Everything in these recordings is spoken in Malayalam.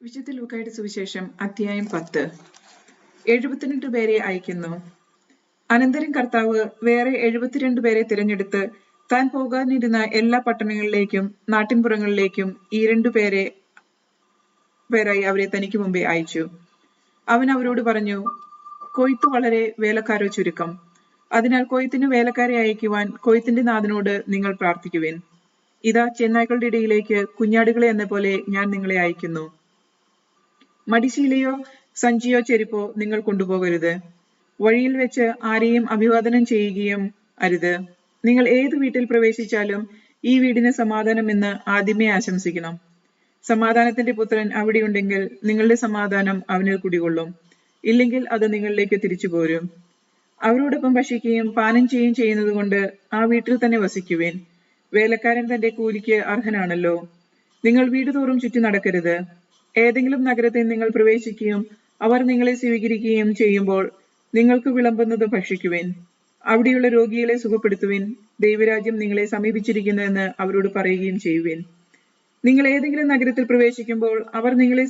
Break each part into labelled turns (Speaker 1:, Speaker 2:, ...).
Speaker 1: വിശുദ്ധ ലൂക്കായുടെ സുവിശേഷം അധ്യായം 10. 72 പേരെ അയക്കുന്നു. അനന്തരം കർത്താവ് വേറെ 72 പേരെ തിരഞ്ഞെടുത്ത് താൻ പോകാനിരുന്ന എല്ലാ പട്ടണങ്ങളിലേക്കും നാട്ടിൻപുറങ്ങളിലേക്കും ഈ 2 പേരായി അവരെ തനിക്ക് മുമ്പേ അയച്ചു. അവൻ അവരോട് പറഞ്ഞു, കൊയ്ത്ത് വളരെ, വേലക്കാരോ ചുരുക്കം. അതിനാൽ കൊയ്ത്തിന് വേലക്കാരെ അയക്കുവാൻ കൊയ്ത്തിന്റെ നാഥനോട് നിങ്ങൾ പ്രാർത്ഥിക്കുവിൻ. ഇതാ, ചെന്നായ്ക്കളുടെ ഇടയിലേക്ക് കുഞ്ഞാടുകളെ എന്ന പോലെ ഞാൻ നിങ്ങളെ അയക്കുന്നു. മടിശീലയോ സഞ്ചിയോ ചെരുപ്പോ നിങ്ങൾ കൊണ്ടുപോകരുത്. വഴിയിൽ വെച്ച് ആരെയും അഭിവാദനം ചെയ്യുകയും അരുത്. നിങ്ങൾ ഏത് വീട്ടിൽ പ്രവേശിച്ചാലും ഈ വീടിന് സമാധാനം എന്ന് ആദ്യമേ ആശംസിക്കണം. സമാധാനത്തിന്റെ പുത്രൻ അവിടെയുണ്ടെങ്കിൽ നിങ്ങളുടെ സമാധാനം അവനിൽ കുടികൊള്ളും. ഇല്ലെങ്കിൽ അത് നിങ്ങളിലേക്ക് തിരിച്ചു പോരും. അവരോടൊപ്പം ഭക്ഷിക്കുകയും പാനം ചെയ്യുകയും ചെയ്യുന്നത് കൊണ്ട് ആ വീട്ടിൽ തന്നെ വസിക്കുവേൻ. വേലക്കാരൻ തന്റെ കൂലിക്ക് അർഹനാണല്ലോ. നിങ്ങൾ വീട് തോറും ചുറ്റി നടക്കരുത്. ഏതെങ്കിലും നഗരത്തിൽ നിങ്ങൾ പ്രവേശിക്കുകയും അവർ നിങ്ങളെ സ്വീകരിക്കുകയും ചെയ്യുമ്പോൾ നിങ്ങൾക്ക് വിളമ്പുന്നത് ഭക്ഷിക്കുവിൻ. അവിടെയുള്ള രോഗികളെ സുഖപ്പെടുത്തുവിൻ. ദൈവരാജ്യം നിങ്ങളെ സമീപിച്ചിരിക്കുന്നു എന്ന് അവരോട് പറയുകയും ചെയ്യുവിൻ. നിങ്ങൾ ഏതെങ്കിലും നഗരത്തിൽ പ്രവേശിക്കുമ്പോൾ അവർ നിങ്ങളെ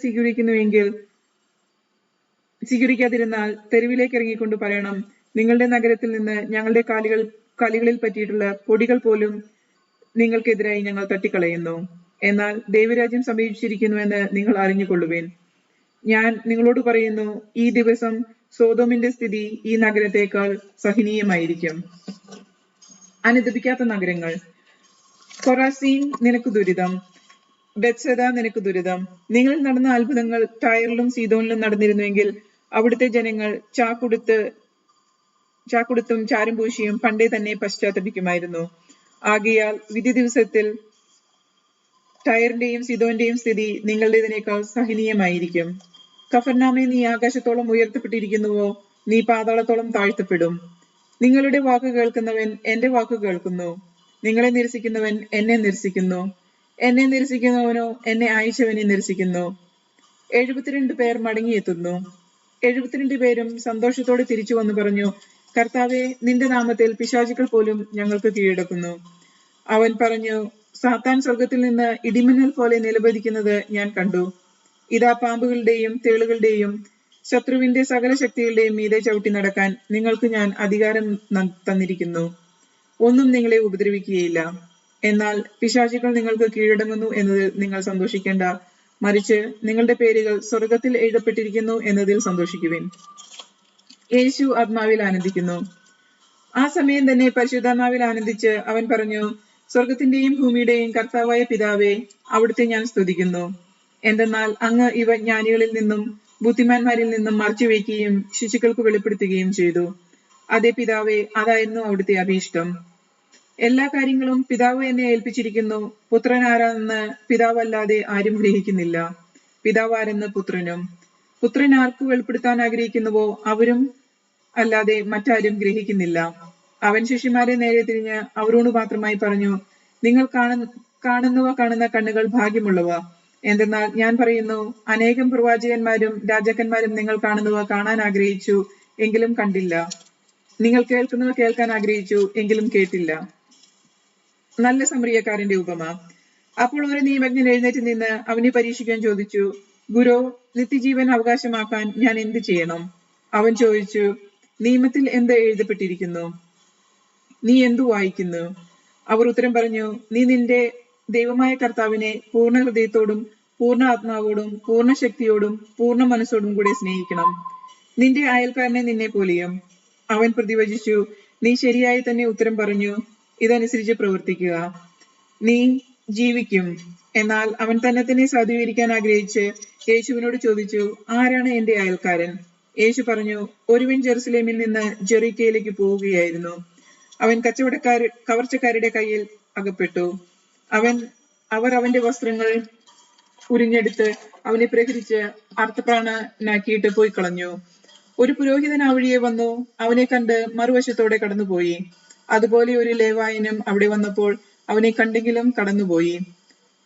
Speaker 1: സ്വീകരിക്കാതിരുന്നാൽ തെരുവിലേക്ക് ഇറങ്ങിക്കൊണ്ട് പറയണം, നിങ്ങളുടെ നഗരത്തിൽ നിന്ന് ഞങ്ങളുടെ കാലുകളിൽ പറ്റിയിട്ടുള്ള പൊടികൾ പോലും നിങ്ങൾക്കെതിരായി ഞങ്ങൾ തട്ടിക്കളയുന്നു. എന്നാൽ ദൈവരാജ്യം സമീപിച്ചിരിക്കുന്നുവെന്ന് നിങ്ങൾ അറിഞ്ഞുകൊള്ളുവിൻ. ഞാൻ നിങ്ങളോട് പറയുന്നു, ഈ ദിവസം സോദോമിന്റെ സ്ഥിതി ഈ നഗരത്തേക്കാൾ സഹനീയമായിരിക്കും. അനുദപിക്കാത്ത നഗരങ്ങൾ. കൊറാസീൻ, നിനക്ക് ദുരിതം. ബെത്സദ, നിനക്ക് ദുരിതം. നിങ്ങളിൽ നടന്ന അത്ഭുതങ്ങൾ ടയറിലും സീദോനിലും നടന്നിരുന്നുവെങ്കിൽ അവിടുത്തെ ജനങ്ങൾ ചാക്കുടുത്തും ചാരം പൂശിയും പണ്ടേ തന്നെ പശ്ചാത്തപിക്കുമായിരുന്നു. ആകയാൽ വിധി ദിവസത്തിൽ ടയറിന്റെയും സീദോന്റെയും സ്ഥിതി നിങ്ങളുടേതിനേക്കാൾ സഹനീയമായിരിക്കും. കഫർനാമേ, നീ ആകാശത്തോളം ഉയർത്തപ്പെട്ടിരിക്കുന്നുവോ, നീ പാതാളത്തോളം താഴ്ത്തപ്പെടും. നിങ്ങളുടെ വാക്ക് കേൾക്കുന്നവൻ എന്റെ വാക്ക് കേൾക്കുന്നു. നിങ്ങളെ നിരസിക്കുന്നവൻ എന്നെ നിരസിക്കുന്നു. എന്നെ നിരസിക്കുന്നവനോ എന്നെ അയച്ചവനെ നിരസിക്കുന്നു. 72 പേർ മടങ്ങിയെത്തുന്നു. 72 പേരും സന്തോഷത്തോടെ തിരിച്ചു വന്നു പറഞ്ഞു, കർത്താവേ, നിന്റെ നാമത്തിൽ പിശാചുക്കൾ പോലും ഞങ്ങൾക്ക് കീഴടക്കുന്നു. അവൻ പറഞ്ഞു, സാത്താൻ സ്വർഗത്തിൽ നിന്ന് ഇടിമിന്നൽ പോലെ നിലപതിക്കുന്നത് ഞാൻ കണ്ടു. ഇതാ, പാമ്പുകളുടെയും തേളുകളുടെയും ശത്രുവിന്റെ സകല ശക്തികളുടെയും മീതെ ചവിട്ടി നടക്കാൻ നിങ്ങൾക്ക് ഞാൻ അധികാരം തന്നിരിക്കുന്നു. ഒന്നും നിങ്ങളെ ഉപദ്രവിക്കുകയില്ല. എന്നാൽ പിശാചുക്കൾ നിങ്ങൾക്ക് കീഴടങ്ങുന്നു എന്നതിൽ നിങ്ങൾ സന്തോഷിക്കേണ്ട, മറിച്ച് നിങ്ങളുടെ പേരുകൾ സ്വർഗത്തിൽ എഴുതപ്പെട്ടിരിക്കുന്നു എന്നതിൽ സന്തോഷിക്കുവിൻ. യേശു ആത്മാവിൽ ആനന്ദിക്കുന്നു. ആ സമയം തന്നെ പരിശുദ്ധാത്മാവിൽ ആനന്ദിച്ച് അവൻ പറഞ്ഞു, സ്വർഗത്തിന്റെയും ഭൂമിയുടെയും കർത്താവായ പിതാവേ, അവിടുത്തെ ഞാൻ സ്തുതിക്കുന്നു. എന്തെന്നാൽ അങ്ങ് ഇവ ജ്ഞാനികളിൽ നിന്നും ബുദ്ധിമാന്മാരിൽ നിന്നും മറച്ചുവെക്കുകയും ശിശുക്കൾക്ക് വെളിപ്പെടുത്തുകയും ചെയ്തു. അതേ പിതാവേ, അതായിരുന്നു അവിടുത്തെ അഭീഷ്ടം. എല്ലാ കാര്യങ്ങളും പിതാവ് എന്നെ ഏൽപ്പിച്ചിരിക്കുന്നു. പുത്രൻ ആരാണെന്ന് പിതാവല്ലാതെ ആരും ഗ്രഹിക്കുന്നില്ല, പിതാവ് ആരെന്ന് പുത്രനും. പുത്രൻ ആർക്ക് വെളിപ്പെടുത്താൻ ആഗ്രഹിക്കുന്നുവോ അവരും അല്ലാതെ മറ്റാരും ഗ്രഹിക്കുന്നില്ല. അവൻ ശിഷ്യന്മാരെ നേരെ തിരിഞ്ഞ് അവരോട് മാത്രമായി പറഞ്ഞു, നിങ്ങൾ കാണുന്ന കണ്ണുകൾ ഭാഗ്യമുള്ളവ. എന്തെന്നാൽ ഞാൻ പറയുന്നു, അനേകം പ്രവാചകന്മാരും രാജാക്കന്മാരും നിങ്ങൾ കാണുന്നവ കാണാൻ ആഗ്രഹിച്ചു, എങ്കിലും കണ്ടില്ല. നിങ്ങൾ കേൾക്കുന്നവ കേൾക്കാൻ ആഗ്രഹിച്ചു, എങ്കിലും കേട്ടില്ല. നല്ല സമറിയക്കാരന്റെ ഉപമ. അപ്പോൾ ഒരു നിയമജ്ഞൻ എഴുന്നേറ്റ് നിന്ന് അവനെ പരീക്ഷിക്കാൻ ചോദിച്ചു, ഗുരു, നിത്യജീവൻ അവകാശമാക്കാൻ ഞാൻ എന്ത് ചെയ്യണം? അവൻ ചോദിച്ചു, നിയമത്തിൽ എന്ത് എഴുതപ്പെട്ടിരിക്കുന്നു? നീ എന്തു വായിക്കുന്നു? അവർ ഉത്തരം പറഞ്ഞു, നീ നിന്റെ ദൈവമായ കർത്താവിനെ പൂർണ്ണ ഹൃദയത്തോടും പൂർണ്ണ ആത്മാവോടും പൂർണ്ണ ശക്തിയോടും പൂർണ്ണ മനസ്സോടും കൂടെ സ്നേഹിക്കണം, നിന്റെ അയൽക്കാരനെ നിന്നെ പോലെയും. അവൻ പ്രതിവചിച്ചു, നീ ശരിയായി തന്നെ ഉത്തരം പറഞ്ഞു. ഇതനുസരിച്ച് പ്രവർത്തിക്കുക, നീ ജീവിക്കും. എന്നാൽ അവൻ തന്നെ സാധൂകരിക്കാൻ ആഗ്രഹിച്ച് യേശുവിനോട് ചോദിച്ചു, ആരാണ് എന്റെ അയൽക്കാരൻ? യേശു പറഞ്ഞു, ഒരുവൻ ജെറുസലേമിൽ നിന്ന് ജെറീക്കയിലേക്ക് പോവുകയായിരുന്നു. അവൻ കവർച്ചക്കാരുടെ കയ്യിൽ അകപ്പെട്ടു. അവർ അവന്റെ വസ്ത്രങ്ങൾ ഉരിഞ്ഞെടുത്ത് അവനെ പ്രഹരിച്ച് അർത്ഥപ്രാണനാക്കിയിട്ട് പോയി കളഞ്ഞു. ഒരു പുരോഹിതൻ ആ വഴിയെ വന്നു അവനെ കണ്ട് മറുവശത്തോടെ കടന്നുപോയി. അതുപോലെ ഒരു ലേവായനും അവിടെ വന്നപ്പോൾ അവനെ കണ്ടെങ്കിലും കടന്നുപോയി.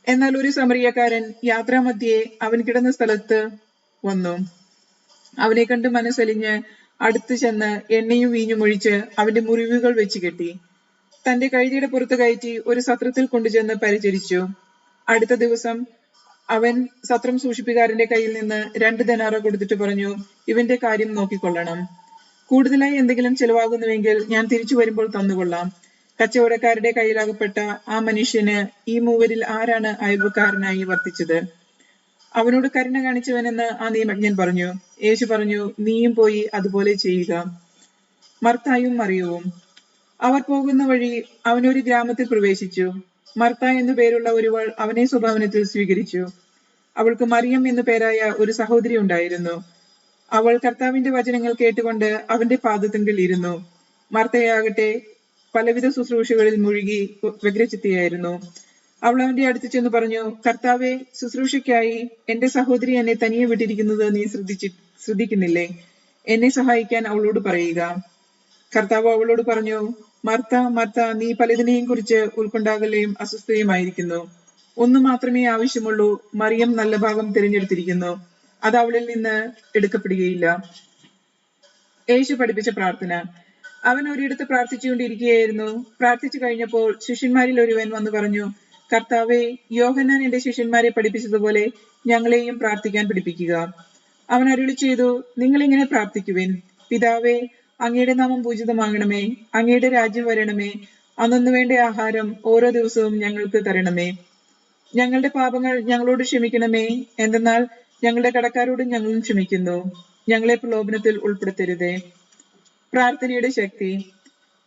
Speaker 1: എന്നാൽ ഒരു സമറിയക്കാരൻ യാത്രാമധ്യേ അവൻ കിടന്ന സ്ഥലത്ത് വന്നു. അവനെ കണ്ട് മനസ്സലിഞ്ഞ് അടുത്ത് ചെന്ന് എണ്ണയും വീഞ്ഞും ഒഴിച്ച് അവന്റെ മുറിവുകൾ വെച്ച് കെട്ടി തന്റെ കഴുതയുടെ പുറത്ത് കയറ്റി ഒരു സത്രത്തിൽ കൊണ്ടുചെന്ന് പരിചരിച്ചു. അടുത്ത ദിവസം അവൻ സത്രം സൂക്ഷിപ്പുകാരന്റെ കയ്യിൽ നിന്ന് 2 ദനാറ കൊടുത്തിട്ട് പറഞ്ഞു, ഇവന്റെ കാര്യം നോക്കിക്കൊള്ളണം. കൂടുതലായി എന്തെങ്കിലും ചെലവാകുന്നുവെങ്കിൽ ഞാൻ തിരിച്ചു വരുമ്പോൾ തന്നുകൊള്ളാം. കച്ചവടക്കാരുടെ കയ്യിലകപ്പെട്ട ആ മനുഷ്യന് ഈ മൂവരിൽ ആരാണ് അയൽവക്കാരനായി വർത്തിച്ചത്? അവനോട് കരുണ കാണിച്ചവനെന്ന് ആ നിയമജ്ഞൻ പറഞ്ഞു. യേശു പറഞ്ഞു, നീയും പോയി അതുപോലെ ചെയ്യുക. മർത്തായും മറിയവും. അവർ പോകുന്ന വഴി അവൻ ഒരു ഗ്രാമത്തിൽ പ്രവേശിച്ചു. മർത്ത എന്നു പേരുള്ള ഒരുവൾ അവനെ സ്വഭവനത്തിൽ സ്വീകരിച്ചു. അവൾക്ക് മറിയം എന്നു പേരായ ഒരു സഹോദരി ഉണ്ടായിരുന്നു. അവൾ കർത്താവിന്റെ വചനങ്ങൾ കേട്ടുകൊണ്ട് അവന്റെ പാദത്തിങ്കിൽ ഇരുന്നു. മർത്തയാകട്ടെ പലവിധ ശുശ്രൂഷകളിൽ മുഴുകി വ്യഗ്രചിത്തയായിരുന്നു. അവൾ അവന്റെ അടുത്ത് ചെന്ന് പറഞ്ഞു, കർത്താവെ, ശുശ്രൂഷയ്ക്കായി എന്റെ സഹോദരി എന്നെ തനിയെ വിട്ടിരിക്കുന്നത് നീ ശ്രദ്ധിക്കുന്നില്ലേ? എന്നെ സഹായിക്കാൻ അവളോട് പറയുക. കർത്താവ് അവളോട് പറഞ്ഞു, മർത്ത, മർത്ത, നീ പലതിനെയും കുറിച്ച് ഉത്കണ്ഠാകുലയും അസ്വസ്ഥയുമായിരിക്കുന്നു. ഒന്നു മാത്രമേ ആവശ്യമുള്ളൂ. മറിയം നല്ല ഭാഗം തിരഞ്ഞെടുത്തിരിക്കുന്നു, അത് അവളിൽ നിന്ന് എടുക്കപ്പെടുകയില്ല. യേശു പഠിപ്പിച്ച പ്രാർത്ഥന. അവൻ ഒരിടത്ത് പ്രാർത്ഥിച്ചുകൊണ്ടിരിക്കുകയായിരുന്നു. പ്രാർത്ഥിച്ചു കഴിഞ്ഞപ്പോൾ ശിഷ്യന്മാരിൽ ഒരുവൻ വന്നു പറഞ്ഞു, കർത്താവെ, യോഹന്നാൻ എന്റെ ശിഷ്യന്മാരെ പഠിപ്പിച്ചതുപോലെ ഞങ്ങളെയും പ്രാർത്ഥിക്കാൻ പഠിപ്പിക്കുക. അവൻ അരുളി ചെയ്തു, നിങ്ങൾ ഇങ്ങനെ പ്രാർത്ഥിക്കുവിൻ: പിതാവേ, അങ്ങയുടെ നാമം പൂജിതമാകണമേ, അങ്ങയുടെ രാജ്യം വരണമേ, അന്നു വേണ്ട ആഹാരം ഓരോ ദിവസവും ഞങ്ങൾക്ക് തരണമേ. ഞങ്ങളുടെ പാപങ്ങൾ ഞങ്ങളോട് ക്ഷമിക്കണമേ, എന്തെന്നാൽ ഞങ്ങളുടെ കടക്കാരോട് ഞങ്ങളും ക്ഷമിക്കുന്നു. ഞങ്ങളെ പ്രലോഭനത്തിൽ ഉൾപ്പെടുത്തരുതേ. പ്രാർത്ഥനയുടെ ശക്തി.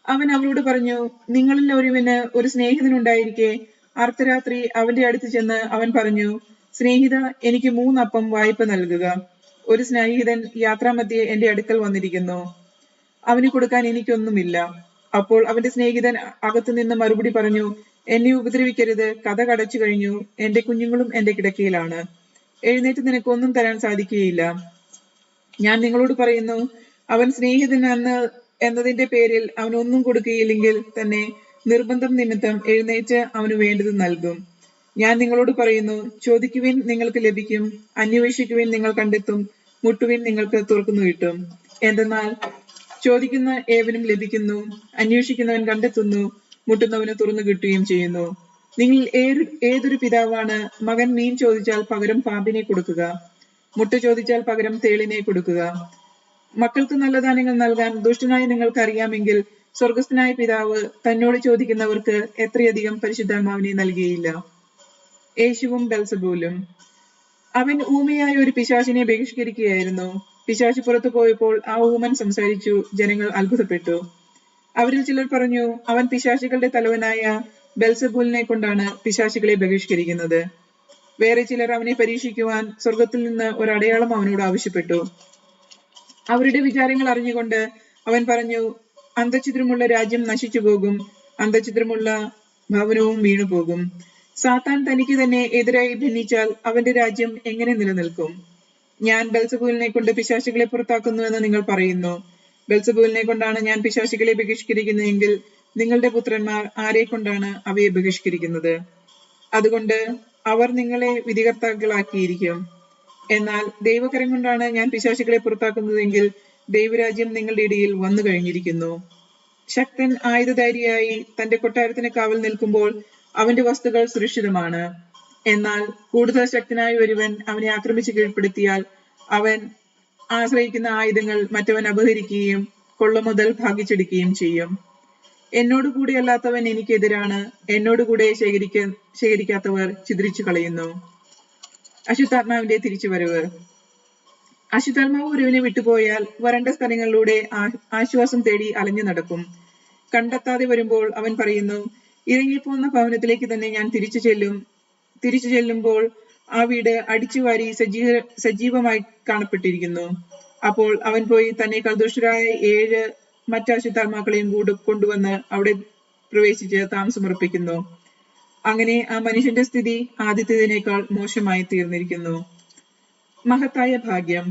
Speaker 1: അവൻ അവളോട് പറഞ്ഞു, നിങ്ങളിൽ ഒരുവന് ഒരു സ്നേഹിതനുണ്ടായിരിക്കെ അർദ്ധരാത്രി അവന്റെ അടുത്ത് ചെന്ന് അവൻ പറഞ്ഞു, സ്നേഹിത, എനിക്ക് 3 അപ്പം വായ്പ നൽകുക. ഒരു സ്നേഹിതൻ യാത്രാമധ്യേ എന്റെ അടുക്കൽ വന്നിരിക്കുന്നു, അവന് കൊടുക്കാൻ എനിക്കൊന്നുമില്ല. അപ്പോൾ അവന്റെ സ്നേഹിതൻ അകത്തുനിന്ന് മറുപടി പറഞ്ഞു, എന്നെ ഉപദ്രവിക്കരുത്, കഥ കടച്ചു കഴിഞ്ഞു, എന്റെ കുഞ്ഞുങ്ങളും എന്റെ കിടക്കയിലാണ്, എഴുന്നേറ്റ് നിനക്കൊന്നും തരാൻ സാധിക്കുകയില്ല. ഞാൻ നിങ്ങളോട് പറയുന്നു, അവൻ സ്നേഹിതൻ എന്നതിന്റെ പേരിൽ അവൻ ഒന്നും കൊടുക്കുകയില്ലെങ്കിൽ തന്നെ നിർബന്ധം നിമിത്തം എഴുന്നേറ്റ് അവന് വേണ്ടത് നൽകും. ഞാൻ നിങ്ങളോട് പറയുന്നു, ചോദിക്കുവിൻ, നിങ്ങൾക്ക് ലഭിക്കും; അന്വേഷിക്കുവിൻ, നിങ്ങൾ കണ്ടെത്തും; മുട്ടുവിൻ, നിങ്ങൾക്ക് തുറക്കുന്നു കിട്ടും. എന്തെന്നാൽ ചോദിക്കുന്ന ഏവനും ലഭിക്കുന്നു, അന്വേഷിക്കുന്നവൻ കണ്ടെത്തുന്നു, മുട്ടുന്നവന് തുറന്നു കിട്ടുകയും ചെയ്യുന്നു. നിങ്ങൾ ഏതൊരു പിതാവാണ് മകൻ മീൻ ചോദിച്ചാൽ പകരം പാമ്പിനെ കൊടുക്കുക? മുട്ട ചോദിച്ചാൽ പകരം തേളിനെ കൊടുക്കുക? മക്കൾക്ക് നല്ല ദാനങ്ങൾ നൽകാൻ ദുഷ്ടനായ നിങ്ങൾക്ക് അറിയാമെങ്കിൽ സ്വർഗസ്ഥനായ പിതാവ് തന്നോട് ചോദിക്കുന്നവർക്ക് എത്രയധികം പരിശുദ്ധാത്മാവിനെ നൽകിയില്ല. യേശുവും ബെൽസബൂലും. അവൻ ഊമയായ ഒരു പിശാചിനെ ബഹിഷ്കരിക്കുകയായിരുന്നു. പിശാച് പുറത്തു പോയപ്പോൾ ആ ഊമൻ സംസാരിച്ചു. ജനങ്ങൾ അത്ഭുതപ്പെട്ടു. അവരിൽ ചിലർ പറഞ്ഞു, അവൻ പിശാചുകളുടെ തലവനായ ബെൽസബൂലിനെ കൊണ്ടാണ് പിശാചുകളെ ബഹിഷ്കരിക്കുന്നത്. വേറെ ചിലർ അവനെ പരീക്ഷിക്കുവാൻ സ്വർഗത്തിൽ നിന്ന് ഒരു അടയാളം അവനോട് ആവശ്യപ്പെട്ടു. അവരുടെ വിചാരങ്ങൾ അറിഞ്ഞുകൊണ്ട് അവൻ പറഞ്ഞു, അന്തഛിദ്രമുള്ള രാജ്യം നശിച്ചു പോകും, അന്തഛിദ്രമുള്ള ഭവനവും വീണുപോകും. സാത്താൻ തനിക്ക് തന്നെ എതിരായി ഭിന്നിച്ചാൽ അവന്റെ രാജ്യം എങ്ങനെ നിലനിൽക്കും? ഞാൻ ബെൽസബൂലിനെ കൊണ്ട് പിശാചുകളെ പുറത്താക്കുന്നുവെന്ന് നിങ്ങൾ പറയുന്നു. ബെൽസബൂലിനെ കൊണ്ടാണ് ഞാൻ പിശാചുകളെ ബഹിഷ്കരിക്കുന്നതെങ്കിൽ നിങ്ങളുടെ പുത്രന്മാർ ആരെ കൊണ്ടാണ് അവയെ ബഹിഷ്കരിക്കുന്നത്? അതുകൊണ്ട് അവർ നിങ്ങളെ വിധികർത്താക്കളാക്കിയിരിക്കും. എന്നാൽ ദൈവകരം കൊണ്ടാണ് ഞാൻ പിശാചുകളെ പുറത്താക്കുന്നതെങ്കിൽ ദൈവരാജ്യം നിങ്ങളുടെ ഇടയിൽ വന്നു കഴിഞ്ഞിരിക്കുന്നു. ശക്തൻ ആയുധധാരിയായി തന്റെ കൊട്ടാരത്തിന് കാവൽ നിൽക്കുമ്പോൾ അവന്റെ വസ്തുക്കൾ സുരക്ഷിതമാണ്. എന്നാൽ കൂടുതൽ ശക്തനായ ഒരുവൻ അവനെ ആക്രമിച്ച് കീഴ്പ്പെടുത്തിയാൽ അവൻ ആശ്രയിക്കുന്ന ആയുധങ്ങൾ മറ്റവൻ അപഹരിക്കുകയും കൊള്ളമുതൽ ഭാഗിച്ചെടുക്കുകയും ചെയ്യും. എന്നോട് കൂടെ അല്ലാത്തവൻ എനിക്കെതിരാണ്, എന്നോട് കൂടെ ശേഖരിക്കാത്തവർ ചിതറിച്ചു കളയുന്നു. അശുദ്ധാത്മാവിന്റെ തിരിച്ചുവരവ്. അശുദ്ധാത്മാവ് ഒരുവനെ വിട്ടുപോയാൽ വരണ്ട സ്ഥലങ്ങളിലൂടെ ആശ്വാസം തേടി അലഞ്ഞു നടക്കും. കണ്ടെത്താതെ വരുമ്പോൾ അവൻ പറയുന്നു, ഇറങ്ങിപ്പോന്ന ഭവനത്തിലേക്ക് തന്നെ ഞാൻ തിരിച്ചു ചെല്ലുമ്പോൾ ആ വീട് അടിച്ചുവാരി സജീവമായി കാണപ്പെട്ടിരിക്കുന്നു. അപ്പോൾ അവൻ പോയി തന്നെക്കാൾ ദുഷ്ടരായ 7 മറ്റ് അശുദ്ധാത്മാക്കളെയും കൊണ്ടുവന്ന് അവിടെ പ്രവേശിച്ച് താമസമുറപ്പിക്കുന്നു. അങ്ങനെ ആ മനുഷ്യന്റെ സ്ഥിതി ആദ്യത്തേതിനേക്കാൾ മോശമായി തീർന്നിരിക്കുന്നു. മഹത്തായ ഭാഗ്യം.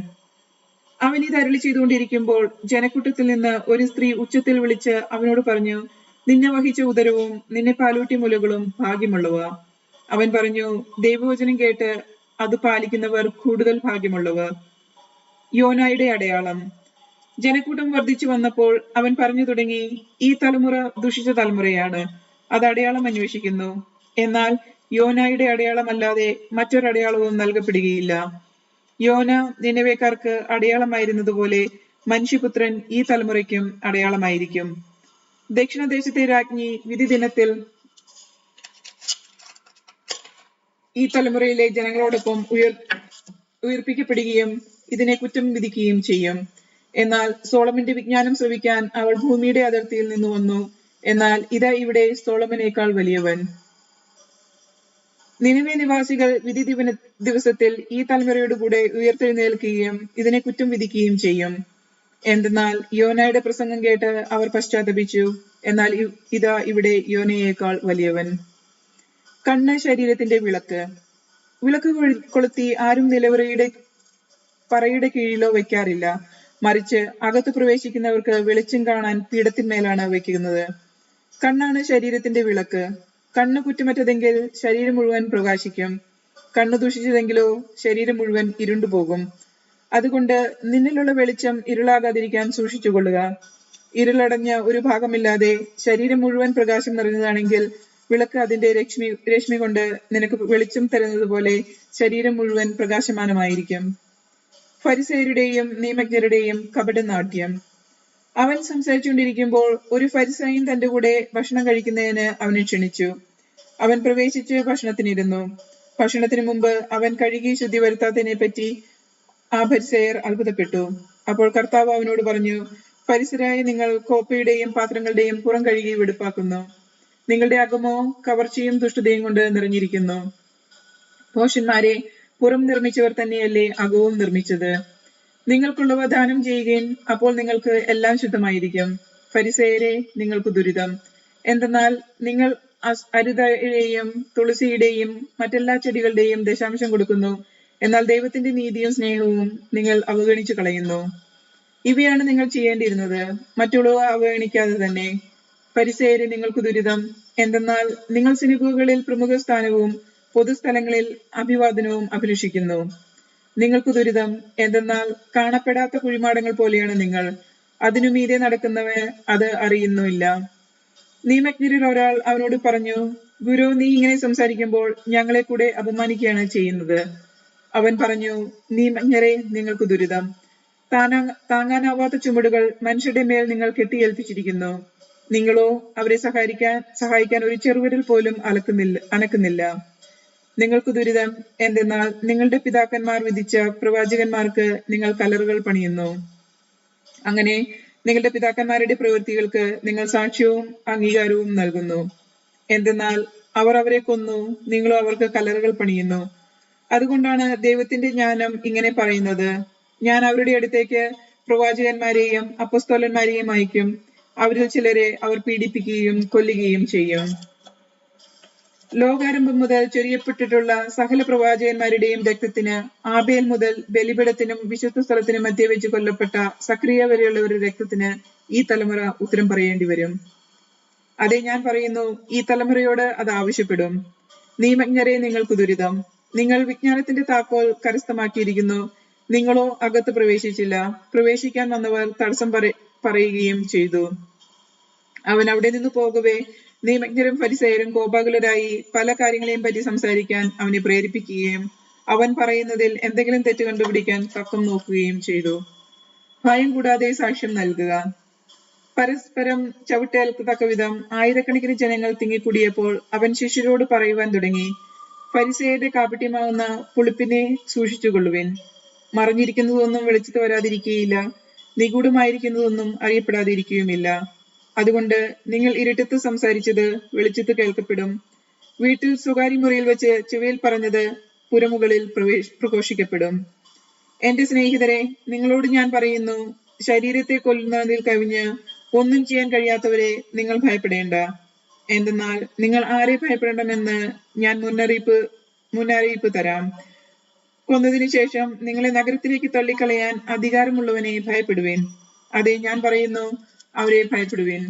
Speaker 1: അവൻ ഇത് അരുളി ചെയ്തുകൊണ്ടിരിക്കുമ്പോൾ ജനക്കൂട്ടത്തിൽ നിന്ന് ഒരു സ്ത്രീ ഉച്ചത്തിൽ വിളിച്ച് അവനോട് പറഞ്ഞു, നിന്നെ വഹിച്ച ഉദരവും നിന്നെ പാലൂട്ടിയ മുലകളും ഭാഗ്യമുള്ളവ. അവൻ പറഞ്ഞു, ദൈവവചനം കേട്ട് അത് പാലിക്കുന്നവർ കൂടുതൽ ഭാഗ്യമുള്ളവർ. യോനായുടെ അടയാളം. ജനക്കൂട്ടം വർദ്ധിച്ചു വന്നപ്പോൾ അവൻ പറഞ്ഞു തുടങ്ങി, ഈ തലമുറ ദുഷിച്ച തലമുറയാണ്, അത് അടയാളം അന്വേഷിക്കുന്നു. എന്നാൽ യോനായുടെ അടയാളമല്ലാതെ മറ്റൊരടയാളവും നൽകപ്പെടുകയില്ല. യോന നിനവേക്കാർക്ക് അടയാളമായിരുന്നതുപോലെ മനുഷ്യപുത്രൻ ഈ തലമുറയ്ക്കും അടയാളമായിരിക്കും. ദക്ഷിണദേശത്തെ രാജ്ഞി വിധി ദിനത്തിൽ ഈ തലമുറയിലെ ജനങ്ങളോടൊപ്പം ഉയർപ്പിക്കപ്പെടുകയും ഇതിനെ കുറ്റം വിധിക്കുകയും ചെയ്യും. എന്നാൽ സോളമന്റെ വിജ്ഞാനം ശ്രവിക്കാൻ അവൾ ഭൂമിയുടെ അതിർത്തിയിൽ നിന്ന് വന്നു. എന്നാൽ ഇതാ ഇവിടെ സോളമനേക്കാൾ വലിയവൻ. നിനവെ നിവാസികൾ വിധി ദിവസത്തിൽ ഈ തലമുറയോട് കൂടെ ഉയർത്തെഴുന്നേൽക്കുകയും ഇതിനെ കുറ്റം വിധിക്കുകയും ചെയ്യും. എന്തെന്നാൽ യോനയുടെ പ്രസംഗം കേട്ട് അവർ പശ്ചാത്തപിച്ചു. എന്നാൽ ഇതാ ഇവിടെ യോനയേക്കാൾ വലിയവൻ. കണ്ണ് ശരീരത്തിന്റെ വിളക്ക്. വിളക്ക് കൊളുത്തി ആരും നിലവറയുടെ പറയുടെ കീഴിലോ വയ്ക്കാറില്ല. മറിച്ച് അകത്ത് പ്രവേശിക്കുന്നവർക്ക് വെളിച്ചം കാണാൻ പീഠത്തിന്മേലാണ് വയ്ക്കുന്നത്. കണ്ണാണ് ശരീരത്തിന്റെ വിളക്ക്. കണ്ണ് കുറ്റമറ്റതെങ്കിൽ ശരീരം മുഴുവൻ പ്രകാശിക്കും. കണ്ണു ദുഷിച്ചതെങ്കിലോ ശരീരം മുഴുവൻ ഇരുണ്ടുപോകും. അതുകൊണ്ട് നിന്നിലുള്ള വെളിച്ചം ഇരുളാകാതിരിക്കാൻ സൂക്ഷിച്ചുകൊള്ളുക. ഇരുളടഞ്ഞ ഒരു ഭാഗമില്ലാതെ ശരീരം മുഴുവൻ പ്രകാശം നിറഞ്ഞതാണെങ്കിൽ വിളക്ക് അതിന്റെ രശ്മി കൊണ്ട് നിനക്ക് വെളിച്ചം തരുന്നത് പോലെ ശരീരം മുഴുവൻ പ്രകാശമാനമായിരിക്കും. ഫരിസേയരുടെയും നിയമജ്ഞരുടെയും കപടനാട്യം. അവൻ സംസാരിച്ചുകൊണ്ടിരിക്കുമ്പോൾ ഒരു ഫരിസായൻ തന്റെ കൂടെ ഭക്ഷണം കഴിക്കുന്നതിന് അവനെ ക്ഷണിച്ചു. അവൻ പ്രവേശിച്ച് ഭക്ഷണത്തിനിരുന്നു. ഭക്ഷണത്തിന് മുമ്പ് അവൻ കഴുകി ശുദ്ധി വരുത്താത്തതിനെ പറ്റി ആ ഫരിസേയർ അത്ഭുതപ്പെട്ടു. അപ്പോൾ കർത്താവ് അവനോട് പറഞ്ഞു, ഫരിസരായ നിങ്ങൾ കോപ്പയുടെയും പാത്രങ്ങളുടെയും പുറം കഴുകി വെടുപ്പാക്കുന്നു. നിങ്ങളുടെ അകമോ കവർച്ചയും ദുഷ്ടതയും കൊണ്ട് നിറഞ്ഞിരിക്കുന്നു. ഭോഷന്മാരെ, പുറം നിർമ്മിച്ചവർ തന്നെയല്ലേ അകവും നിർമ്മിച്ചത്. നിങ്ങൾക്കുള്ളവ ദാനം ചെയ്യുകയും അപ്പോൾ നിങ്ങൾക്ക് എല്ലാം ശുദ്ധമായിരിക്കും. ഫരിസേയരെ, നിങ്ങൾക്ക് ദുരിതം. എന്തെന്നാൽ നിങ്ങൾ അരുതയുടെയും തുളസിയുടെയും മറ്റെല്ലാ ചെടികളുടെയും ദശാംശം കൊടുക്കുന്നു. എന്നാൽ ദൈവത്തിന്റെ നീതിയും സ്നേഹവും നിങ്ങൾ അവഗണിച്ചു കളയുന്നു. ഇവയാണ് നിങ്ങൾ ചെയ്യേണ്ടിയിരുന്നത്, മറ്റുള്ളവ അവഗണിക്കാതെ തന്നെ. ഫരിസേയരെ, നിങ്ങൾക്ക് ദുരിതം. എന്തെന്നാൽ നിങ്ങൾ സിനഗോഗുകളിൽ പ്രമുഖ സ്ഥാനവും പൊതുസ്ഥലങ്ങളിൽ അഭിവാദനവും അഭിലഷിക്കുന്നു. നിങ്ങൾക്ക് ദുരിതം. എന്തെന്നാൽ കാണപ്പെടാത്ത കുഴിമാടങ്ങൾ പോലെയാണ് നിങ്ങൾ. അതിനു മീതെ നടക്കുന്നവർ അത് അറിയുന്നില്ല. നിയമജ്ഞരിൽ ഒരാൾ അവനോട് പറഞ്ഞു, ഗുരു, നീ ഇങ്ങനെ സംസാരിക്കുമ്പോൾ ഞങ്ങളെ കൂടെ അപമാനിക്കുകയാണ് ചെയ്യുന്നത്. അവൻ പറഞ്ഞു, നിയമജ്ഞരെ, നിങ്ങൾക്ക് ദുരിതം. താങ്ങാനാവാത്ത ചുമടുകൾ മനുഷ്യരുടെ മേൽ നിങ്ങൾ കെട്ടിയേൽപ്പിച്ചിരിക്കുന്നു. നിങ്ങളോ അവരെ സഹായിക്കാൻ ഒരു ചെറുവിരൽ പോലും അനക്കുന്നില്ല. നിങ്ങൾക്ക് ദുരിതം. എന്തെന്നാൽ നിങ്ങളുടെ പിതാക്കന്മാർ വിധിച്ച പ്രവാചകന്മാർക്ക് നിങ്ങൾ കല്ലറുകൾ പണിയുന്നു. അങ്ങനെ നിങ്ങളുടെ പിതാക്കന്മാരുടെ പ്രവൃത്തികൾക്ക് നിങ്ങൾ സാക്ഷ്യവും അംഗീകാരവും നൽകുന്നു. എന്തെന്നാൽ അവർ അവരെ കൊന്നു, നിങ്ങളോ അവർക്ക് കല്ലറുകൾ പണിയുന്നു. അതുകൊണ്ടാണ് ദൈവത്തിന്റെ ജ്ഞാനം ഇങ്ങനെ പറയുന്നത്, ഞാൻ അവരുടെ അടുത്തേക്ക് പ്രവാചകന്മാരെയും അപ്പസ്തോലന്മാരെയും അയക്കും. അവരിൽ ചിലരെ അവർ പീഡിപ്പിക്കുകയും കൊല്ലുകയും ചെയ്യും. ലോകാരംഭം മുതൽ ചൊരിയപ്പെട്ടിട്ടുള്ള സകല പ്രവാചകന്മാരുടെയും രക്തത്തിന്, ആബേൽ മുതൽ ബലിപീഠത്തിനും വിശുദ്ധ സ്ഥലത്തിനും മധ്യേ വെച്ച് കൊല്ലപ്പെട്ട സക്രിയ വരെയുള്ളവരുടെ രക്തത്തിന് ഈ തലമുറ ഉത്തരം പറയേണ്ടി വരും. അതെ, ഞാൻ പറയുന്നു, ഈ തലമുറയോട് അത് ആവശ്യപ്പെടും. നിയമജ്ഞരെ, നിങ്ങൾക്ക് ദുരിതം. നിങ്ങൾ വിജ്ഞാനത്തിന്റെ താക്കോൽ കരസ്ഥമാക്കിയിരിക്കുന്നു. നിങ്ങളോ അകത്ത് പ്രവേശിച്ചില്ല. പ്രവേശിക്കാൻ വന്നവർ തടസ്സം പറയുകയും ചെയ്തു. അവൻ അവിടെ നിന്ന് പോകവേ നിയമജ്ഞരും ഫരിസേയരും കോപാകുലരായി പല കാര്യങ്ങളെയും പറ്റി സംസാരിക്കാൻ അവനെ പ്രേരിപ്പിക്കുകയും അവൻ പറയുന്നതിൽ എന്തെങ്കിലും തെറ്റ് കണ്ടുപിടിക്കാൻ തക്കം നോക്കുകയും ചെയ്തു. ഭയം കൂടാതെ സാക്ഷ്യം നൽകുക. പരസ്പരം ചവിട്ടേൽക്കത്തക്ക വിധം ആയിരക്കണക്കിന് ജനങ്ങൾ തിങ്ങിക്കൂടിയപ്പോൾ അവൻ ശിഷ്യരോട് പറയുവാൻ തുടങ്ങി, ഫരിസേയരുടെ കാപട്യമാവുന്ന പുളിപ്പിനെ സൂക്ഷിച്ചുകൊള്ളുവിൻ. മറിഞ്ഞിരിക്കുന്നതൊന്നും വെളിച്ചത്ത് വരാതിരിക്കുകയില്ല, നിഗൂഢമായിരിക്കുന്നതൊന്നും അറിയപ്പെടാതിരിക്കുകയുമില്ല. അതുകൊണ്ട് നിങ്ങൾ ഇരുട്ടത്ത് സംസാരിച്ചത് വെളിച്ചത്ത് കേൾക്കപ്പെടും. വീട്ടിൽ സ്വകാര്യ മുറിയിൽ വെച്ച് ചെവിയിൽ പറഞ്ഞത് പുരമുകളിൽ പ്രഘോഷിക്കപ്പെടും. എന്റെ സ്നേഹിതരെ, നിങ്ങളോട് ഞാൻ പറയുന്നു, ശരീരത്തെ കൊല്ലുന്നതിൽ കവിഞ്ഞ് ഒന്നും ചെയ്യാൻ കഴിയാത്തവരെ നിങ്ങൾ ഭയപ്പെടേണ്ട. എന്തെന്നാൽ നിങ്ങൾ ആരെ ഭയപ്പെടണമെന്ന് ഞാൻ മുന്നറിയിപ്പ് തരാം. കൊന്നതിനു ശേഷം നിങ്ങളെ നഗരത്തിലേക്ക് തള്ളിക്കളയാൻ അധികാരമുള്ളവനെ ഭയപ്പെടുവേൻ. അതെ, ഞാൻ പറയുന്നു, അവരെ ഭയപ്പെടുവിൻ.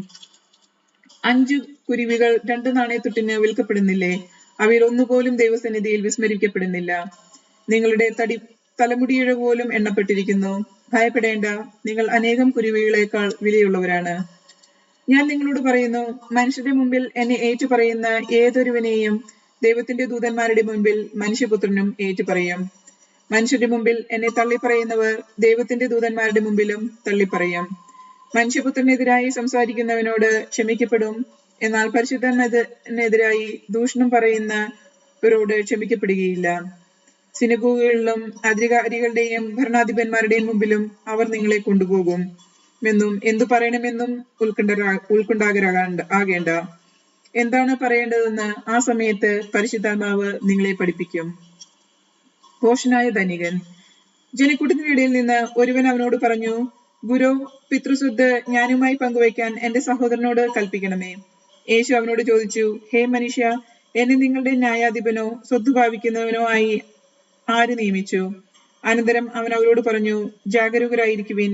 Speaker 1: 5 കുരുവികൾ 2 നാണയത്തുട്ടിന് വിൽക്കപ്പെടുന്നില്ലേ? അവയിൽ ഒന്നുപോലും ദൈവസന്നിധിയിൽ വിസ്മരിക്കപ്പെടുന്നില്ല. നിങ്ങളുടെ തലമുടിയിഴ പോലും എണ്ണപ്പെട്ടിരിക്കുന്നു. ഭയപ്പെടേണ്ട, നിങ്ങൾ അനേകം കുരുവികളേക്കാൾ വിലയുള്ളവരാണ്. ഞാൻ നിങ്ങളോട് പറയുന്നു, മനുഷ്യരുടെ മുമ്പിൽ എന്നെ ഏറ്റുപറയുന്ന ഏതൊരുവനെയും ദൈവത്തിന്റെ ദൂതന്മാരുടെ മുൻപിൽ മനുഷ്യപുത്രനും ഏറ്റുപറയും. മനുഷ്യരുടെ മുമ്പിൽ എന്നെ തള്ളിപ്പറയുന്നവർ ദൈവത്തിന്റെ ദൂതന്മാരുടെ മുമ്പിലും തള്ളിപ്പറയും. മനുഷ്യപുത്രനെതിരായി സംസാരിക്കുന്നവനോട് ക്ഷമിക്കപ്പെടും, എന്നാൽ പരിശുദ്ധനെതിരായി ദൂഷണം പറയുന്നവരോട് ക്ഷമിക്കപ്പെടുകയില്ല. സിനഗോഗുകളിലും അധികാരികളുടെയും ഭരണാധിപന്മാരുടെയും മുമ്പിലും അവർ നിങ്ങളെ കൊണ്ടുപോകും എന്നും എന്തു പറയണമെന്നും ഉത്കണ്ഠാകുലരാകേണ്ട. എന്താണ് പറയേണ്ടതെന്ന് ആ സമയത്ത് പരിശുദ്ധാത്മാവ് നിങ്ങളെ പഠിപ്പിക്കും. ഭോഷനായ ധനികൻ. ജനക്കൂട്ടത്തിനിടയിൽ നിന്ന് ഒരുവൻ അവനോട് പറഞ്ഞു, ഗുരു, പിതൃസ്വത്ത് ഞാനുമായി പങ്കുവയ്ക്കാൻ എന്റെ സഹോദരനോട് കൽപ്പിക്കണമേ. യേശു അവനോട് ചോദിച്ചു, ഹേ മനുഷ്യ, എന്നെ നിങ്ങളുടെ ന്യായാധിപനോ സ്വത്ത് ഭാവിക്കുന്നവനോ ആയി ആര് നിയമിച്ചു? അനന്തരം അവൻ അവരോട് പറഞ്ഞു, ജാഗരൂകരായിരിക്കുവിൻ,